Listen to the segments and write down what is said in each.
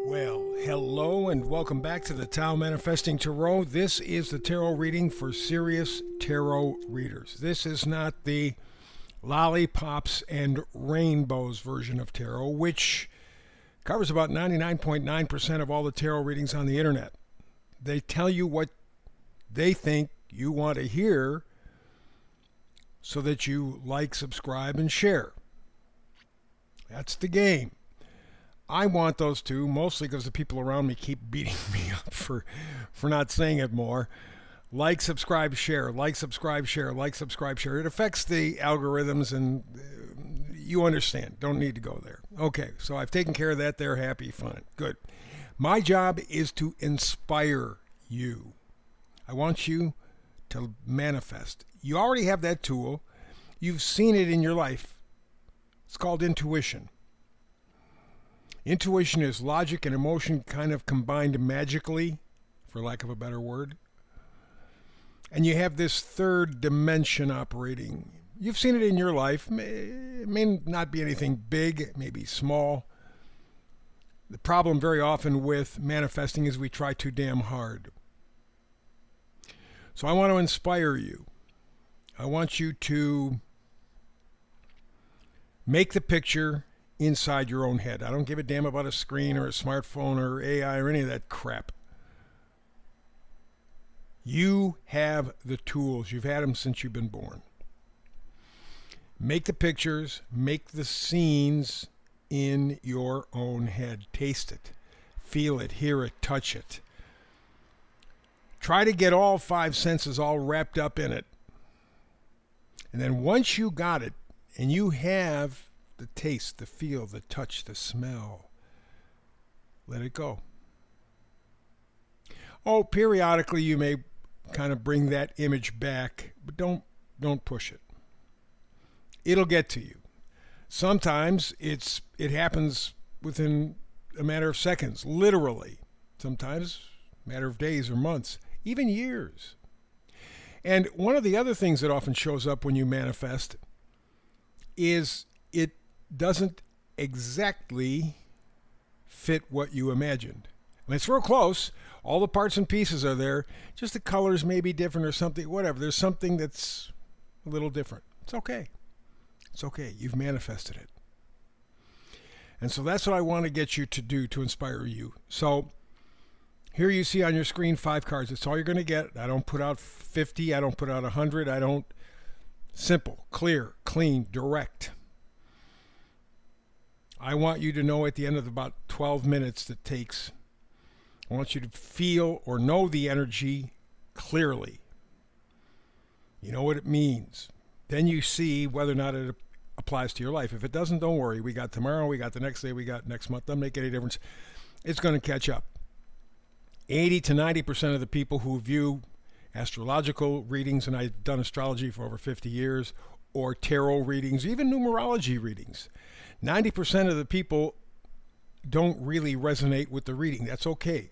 Well, hello and welcome back to the Tao Manifesting Tarot. This is the tarot reading for serious tarot readers. This is not the lollipops and rainbows version of tarot, which covers about 99.9% of all the tarot readings on the internet. They tell you what they think you want to hear so that you like, subscribe, and share. That's the game. I want those two, mostly because the people around me keep beating me up for not saying it more. Like, subscribe, share. Like, subscribe, share. Like, subscribe, share. It affects the algorithms, and you understand. Don't need to go there. Okay, so I've taken care of that there. Happy, fine, good. My job is to inspire you. I want you to manifest. You already have that tool. You've seen it in your life. It's called intuition. Intuition is logic and emotion kind of combined magically, for lack of a better word. And you have this third dimension operating. You've seen it in your life. It may not be anything big, it may be small. The problem very often with manifesting is we try too damn hard. So I want to inspire you. I want you to make the picture inside your own head. I don't give a damn about a screen or a smartphone or AI or any of that crap. You have the tools. You've had them since you've been born. Make the pictures, make the scenes in your own head. Taste it, feel it, hear it, touch it. Try to get all five senses all wrapped up in it. And then once you got it and you have the taste, the feel, the touch, the smell, let it go. Oh, periodically you may kind of bring that image back, but don't push it. It'll get to you. Sometimes it happens within a matter of seconds, literally. Sometimes a matter of days or months, even years. And one of the other things that often shows up when you manifest is it doesn't exactly fit what you imagined. I mean, it's real close. All the parts and pieces are there. Just the colors may be different or something, whatever. There's something that's a little different. It's okay. It's okay. You've manifested it. And so that's what I want to get you to do to inspire you. So here you see on your screen 5 cards. That's all you're going to get. I don't put out 50. I don't put out 100. I don't. Simple, clear, clean, direct. I want you to know at the end of about 12 minutes that takes, I want you to feel or know the energy clearly. You know what it means. Then you see whether or not it applies to your life. If it doesn't, don't worry. We got tomorrow, we got the next day, we got next month. Doesn't make any difference. It's going to catch up. 80 to 90% of the people who view astrological readings, and I've done astrology for over 50 years, or tarot readings, even numerology readings, 90% of the people don't really resonate with the reading. That's okay.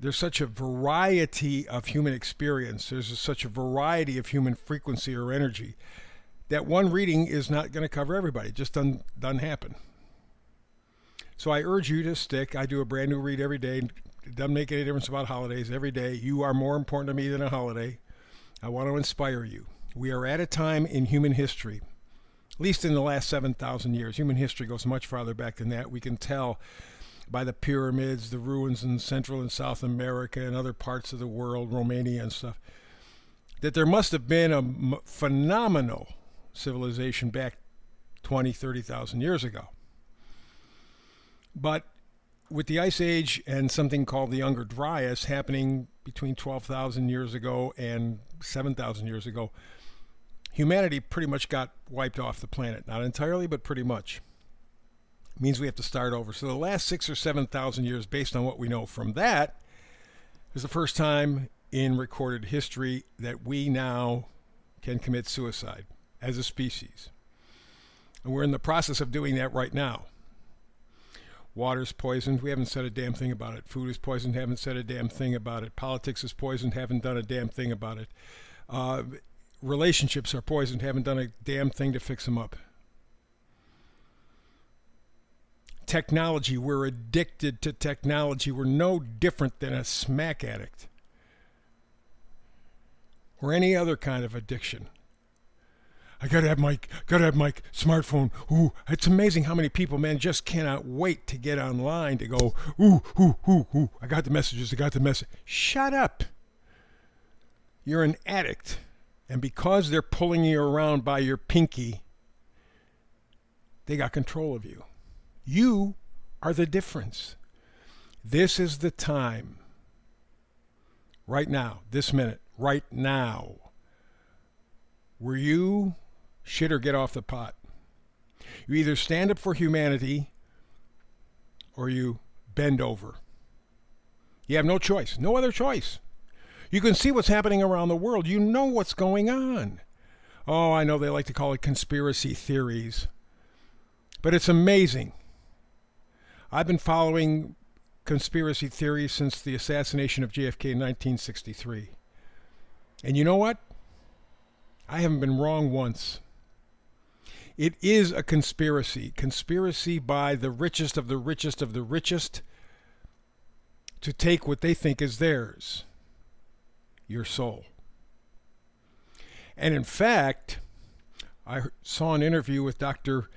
There's such a variety of human experience. There's such a variety of human frequency or energy that one reading is not going to cover everybody. It just doesn't happen. So I urge you to stick. I do a brand new read every day. It doesn't make any difference about holidays. Every day, you are more important to me than a holiday. I want to inspire you. We are at a time in human history, at least in the last 7,000 years. Human history goes much farther back than that. We can tell by the pyramids, the ruins in Central and South America and other parts of the world, Romania and stuff, that there must have been a phenomenal civilization back 20, 30,000 years ago. But with the Ice Age and something called the Younger Dryas happening between 12,000 years ago and 7,000 years ago, humanity pretty much got wiped off the planet. Not entirely, but pretty much. It means we have to start over. So the last 6,000 or 7,000 years, based on what we know from that, is the first time in recorded history that we now can commit suicide as a species. And we're in the process of doing that right now. Water's poisoned. We haven't said a damn thing about it. Food is poisoned. Haven't said a damn thing about it. Politics is poisoned. Haven't done a damn thing about it. Relationships are poisoned. Haven't done a damn thing to fix them up. technology. We're addicted to technology. We're no different than a smack addict or any other kind of addiction. I gotta have my smartphone. Ooh, it's amazing how many people, man, just cannot wait to get online to go, ooh. I got the messages. Shut up. You're an addict. And because they're pulling you around by your pinky, they got control of you. You are the difference. This is the time. Right now, this minute, right now, where you shit or get off the pot. You either stand up for humanity or you bend over. You have no choice, no other choice. You can see what's happening around the world. You know what's going on. Oh, I know they like to call it conspiracy theories, but it's amazing. I've been following conspiracy theories since the assassination of JFK in 1963. And you know what? I haven't been wrong once. It is a conspiracy. Conspiracy by the richest of the richest of the richest to take what they think is theirs. Your soul. And in fact, I saw an interview with Dr.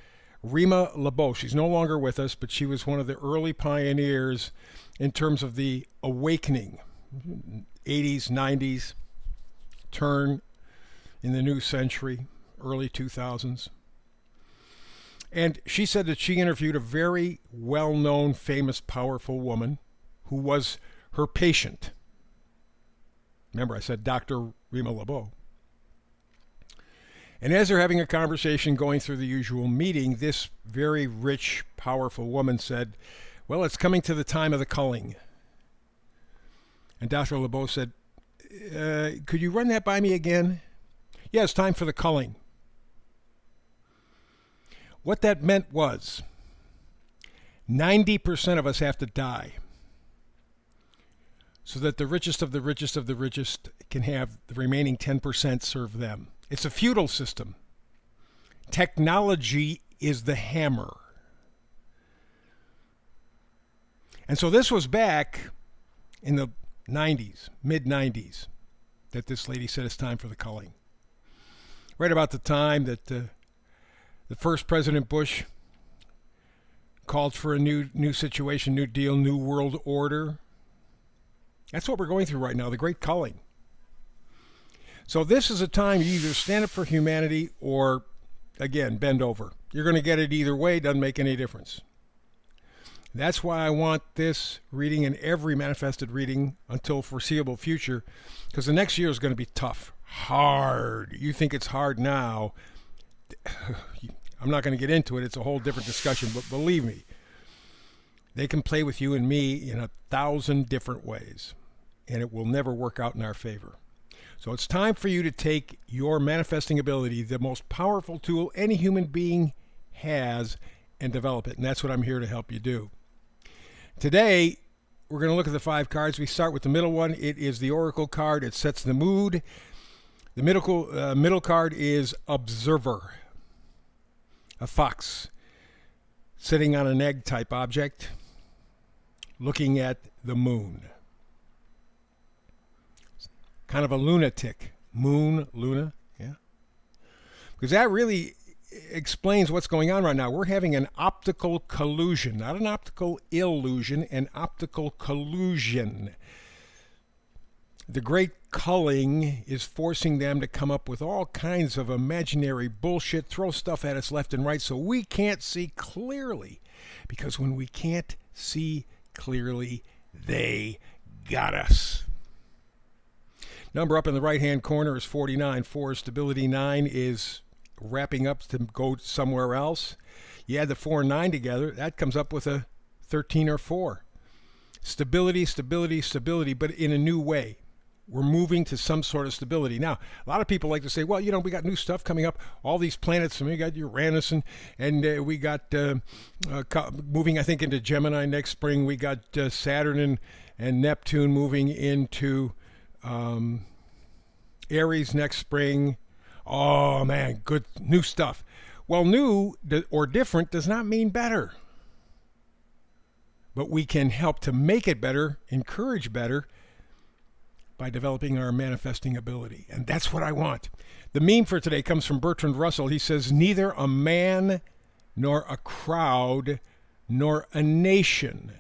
Rima Lebow. She's no longer with us, but she was one of the early pioneers in terms of the awakening, 80s, 90s, turn in the new century, early 2000s. And she said that she interviewed a very well-known, famous, powerful woman who was her patient. Remember, I said Dr. Rima Lebow. And as they're having a conversation going through the usual meeting, this very rich, powerful woman said, well, it's coming to the time of the culling. And Dr. Lebow said, could you run that by me again? Yeah, it's time for the culling. What that meant was 90% of us have to die so that the richest of the richest of the richest can have the remaining 10% serve them. It's a feudal system. Technology is the hammer. And so this was back in the 90s, mid-90s, that this lady said it's time for the culling. Right about the time that the first President Bush called for a new situation, new deal, new world order. That's what we're going through right now, the great culling. So this is a time you either stand up for humanity or, again, bend over. You're going to get it either way, doesn't make any difference. That's why I want this reading and every manifested reading until foreseeable future, because the next year is going to be tough, hard. You think it's hard now. I'm not going to get into it. It's a whole different discussion, but believe me, they can play with you and me in 1,000 different ways, and it will never work out in our favor. So it's time for you to take your manifesting ability, the most powerful tool any human being has, and develop it. And that's what I'm here to help you do. Today, we're going to look at the 5 cards. We start with the middle one. It is the Oracle card. It sets the mood. The middle card is Observer, a fox sitting on an egg type object, looking at the moon. Kind of a lunatic. Moon, Luna, yeah. Because that really explains what's going on right now. We're having an optical collusion, not an optical illusion, an optical collusion. The great culling is forcing them to come up with all kinds of imaginary bullshit, throw stuff at us left and right so we can't see clearly. Because when we can't see clearly, they got us. Number up in the right-hand corner is 49. 4 is stability. 9 is wrapping up to go somewhere else. You add the 4 and 9 together, that comes up with a 13 or 4. Stability, stability, stability, but in a new way. We're moving to some sort of stability. Now, a lot of people like to say, well, we got new stuff coming up. All these planets, and we got Uranus, and we got moving, I think, into Gemini next spring. We got Saturn and Neptune moving into Aries next spring. Oh, man, good new stuff. Well, new or different does not mean better. but we can help to make it better, encourage better, by developing our manifesting ability. And that's what I want. The meme for today comes from Bertrand Russell. He says, neither a man nor a crowd nor a nation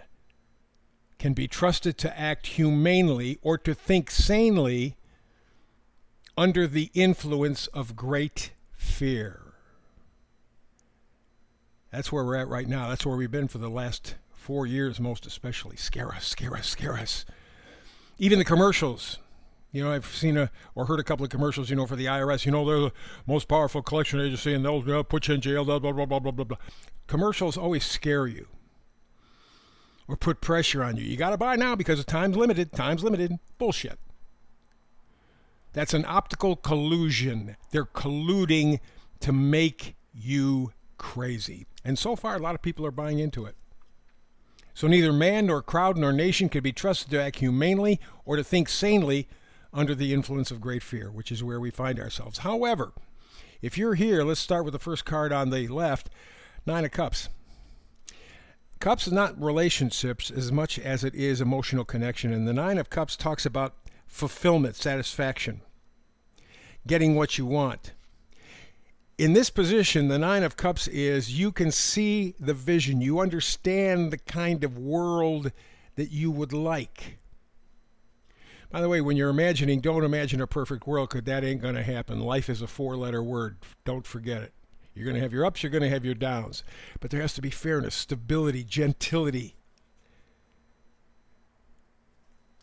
can be trusted to act humanely or to think sanely under the influence of great fear. That's where we're at right now. That's where we've been for the last 4 years, most especially. Scare us, scare us, scare us. Even the commercials. You know, I've seen or heard a couple of commercials, you know, for the IRS. You know, they're the most powerful collection agency and they'll put you in jail, blah, blah, blah, blah, blah, blah. Commercials always scare you or put pressure on you. You got to buy now because time's limited. Time's limited. Bullshit. That's an optical collusion. They're colluding to make you crazy. And so far, a lot of people are buying into it. So neither man nor crowd nor nation can be trusted to act humanely or to think sanely under the influence of great fear, which is where we find ourselves. However, if you're here, let's start with the first card on the left, Nine of Cups. Cups is not relationships as much as it is emotional connection. And the Nine of Cups talks about fulfillment, satisfaction, getting what you want. In this position, the Nine of Cups is you can see the vision. You understand the kind of world that you would like. By the way, when you're imagining, don't imagine a perfect world because that ain't going to happen. Life is a 4-letter word. Don't forget it. You're going to have your ups, you're going to have your downs. But there has to be fairness, stability, gentility.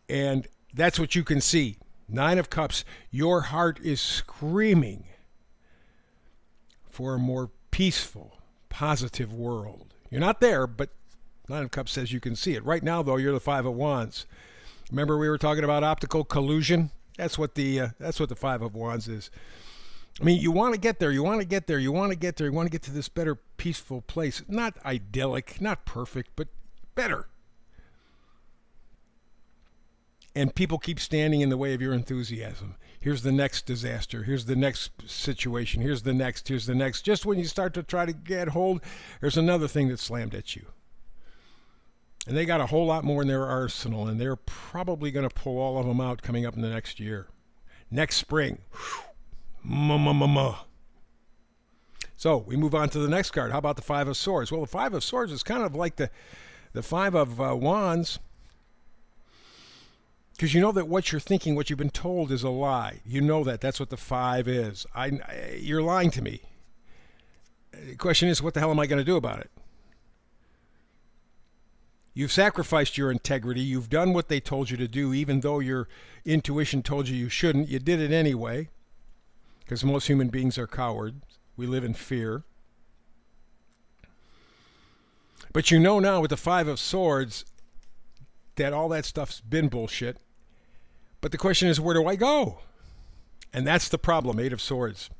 And that's what you can see. Nine of Cups, your heart is screaming for a more peaceful, positive world. You're not there, but Nine of Cups says you can see it. Right now, though, you're the Five of Wands. Remember we were talking about optical collusion? That's what the Five of Wands is. I mean, you want to get there, you want to get there, you want to get there, you want to get to this better, peaceful place. Not idyllic, not perfect, but better. And people keep standing in the way of your enthusiasm. Here's the next disaster. Here's the next situation. Here's the next. Just when you start to try to get hold, there's another thing that's slammed at you. And they got a whole lot more in their arsenal, and they're probably going to pull all of them out coming up in the next year. Next spring. So we move on to the next card. How about the Five of Swords? Well, the Five of Swords is kind of like the Five of Wands. Because you know that what you're thinking, what you've been told is a lie. You know that. That's what the Five is. You're lying to me. The question is, what the hell am I going to do about it? You've sacrificed your integrity. You've done what they told you to do, even though your intuition told you shouldn't. You did it anyway, because most human beings are cowards. We live in fear. But you know now with the Five of Swords that all that stuff's been bullshit. But the question is, where do I go? And that's the problem, Eight of Swords.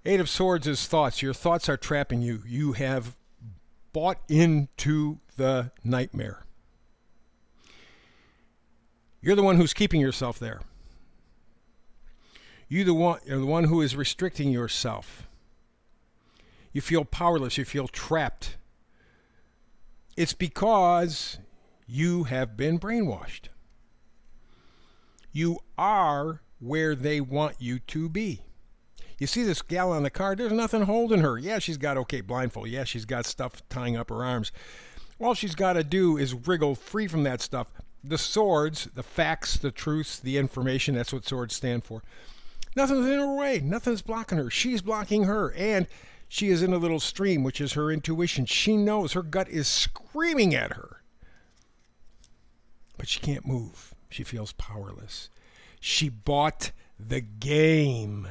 Eight of Swords is thoughts. Your thoughts are trapping you. You have bought into the nightmare. You're the one who's keeping yourself there. You're the one who is restricting yourself. You feel powerless. You feel trapped. It's because you have been brainwashed. You are where they want you to be. You see this gal on the card, there's nothing holding her. Yeah, she's got, blindfold. Yeah, she's got stuff tying up her arms. All she's got to do is wriggle free from that stuff. The swords, the facts, the truths, the information, that's what swords stand for. Nothing's in her way. Nothing's blocking her. She's blocking her. And she is in a little stream, which is her intuition. She knows her gut is screaming at her. But she can't move. She feels powerless. She bought the game.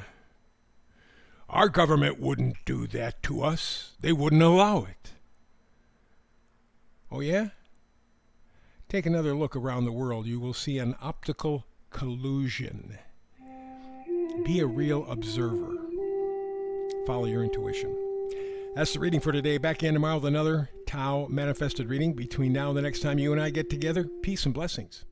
Our government wouldn't do that to us. They wouldn't allow it. Oh, yeah? Take another look around the world. You will see an optical collusion. Be a real observer. Follow your intuition. That's the reading for today. Back in tomorrow with another Tao manifested reading. Between now and the next time you and I get together, peace and blessings.